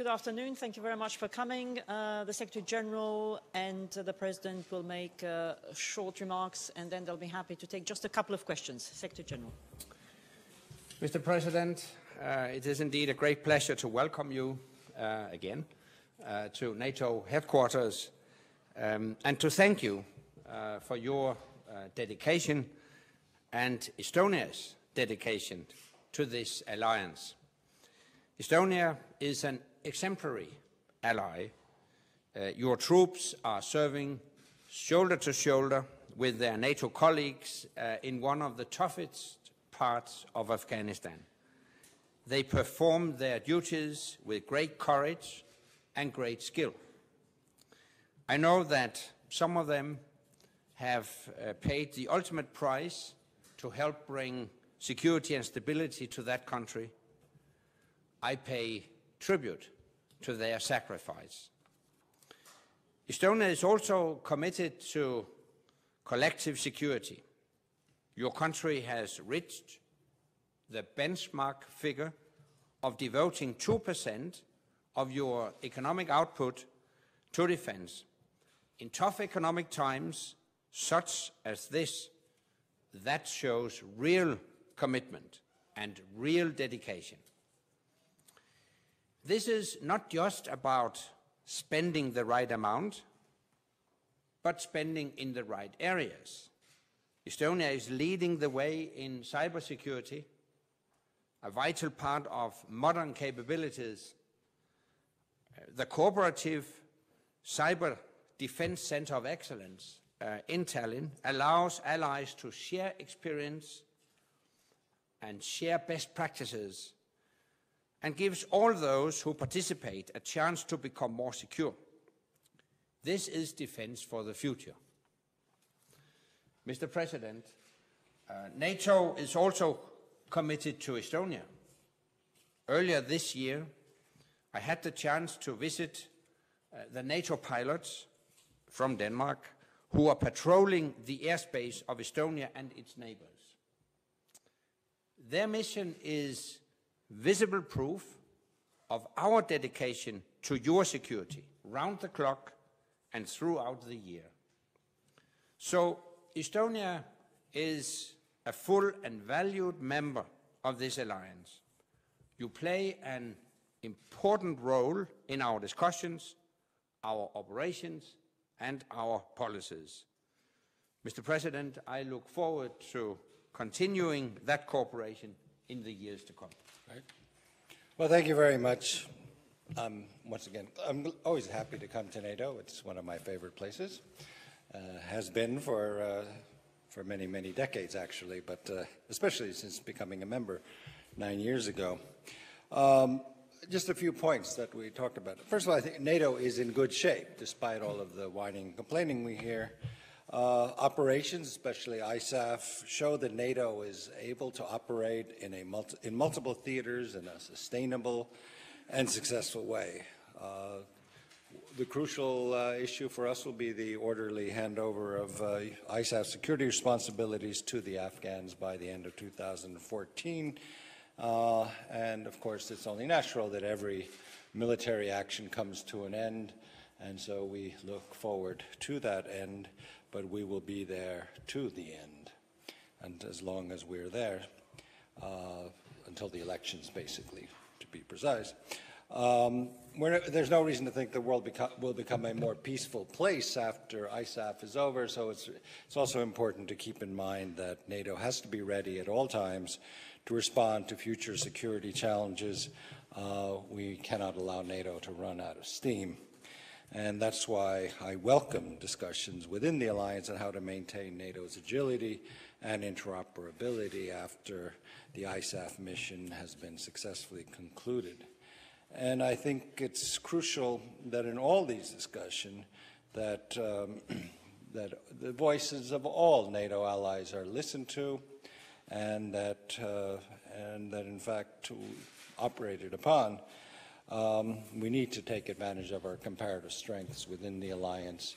good afternoon. Thank you very much for coming. The Secretary General and the President will make short remarks, and then they'll be happy to take just a couple of questions. Secretary General. Mr. President, it is indeed a great pleasure to welcome you again to NATO headquarters and to thank you for your dedication and Estonia's dedication to this alliance. Estonia is an exemplary ally. Your troops are serving shoulder to shoulder with their NATO colleagues in one of the toughest parts of Afghanistan. They perform their duties with great courage and great skill. I know that some of them have paid the ultimate price to help bring security and stability to that country. I pay tribute to their sacrifice. Estonia is also committed to collective security. Your country has reached the benchmark figure of devoting 2% of your economic output to defense. In tough economic times, such as this, that shows real commitment and real dedication. This is not just about spending the right amount, but spending in the right areas. Estonia is leading the way in cybersecurity, a vital part of modern capabilities. The cooperative Cyber Defense Center of Excellence in Tallinn allows allies to share experience and share best practices and gives all those who participate a chance to become more secure. This is defense for the future. Mr. President, NATO is also committed to Estonia. Earlier this year, I had the chance to visit the NATO pilots from Denmark who are patrolling the airspace of Estonia and its neighbors. Their mission is visible proof of our dedication to your security, round the clock and throughout the year. So Estonia is a full and valued member of this alliance. You play an important role in our discussions, our operations, and our policies. Mr. President, I look forward to continuing that cooperation in the years to come. Right. Well, thank you very much. Once again, I'm always happy to come to NATO. It's one of my favorite places. Has been for many, many decades, actually, but especially since becoming a member 9 years ago. Just a few points that we talked about. First of all, I think NATO is in good shape, despite all of the whining and complaining we hear. Operations, especially ISAF, show that NATO is able to operate in multiple theaters in a sustainable and successful way. The crucial issue for us will be the orderly handover of ISAF security responsibilities to the Afghans by the end of 2014. And of course, it's only natural that every military action comes to an end, and so we look forward to that end, but we will be there to the end, and as long as we're there, until the elections, basically, to be precise. There's no reason to think the world will become a more peaceful place after ISAF is over, so it's also important to keep in mind that NATO has to be ready at all times to respond to future security challenges. We cannot allow NATO to run out of steam. And that's why I welcome discussions within the alliance on how to maintain NATO's agility and interoperability after the ISAF mission has been successfully concluded. And I think it's crucial that in all these discussions that the voices of all NATO allies are listened to, and that in fact operated upon. We need to take advantage of our comparative strengths within the alliance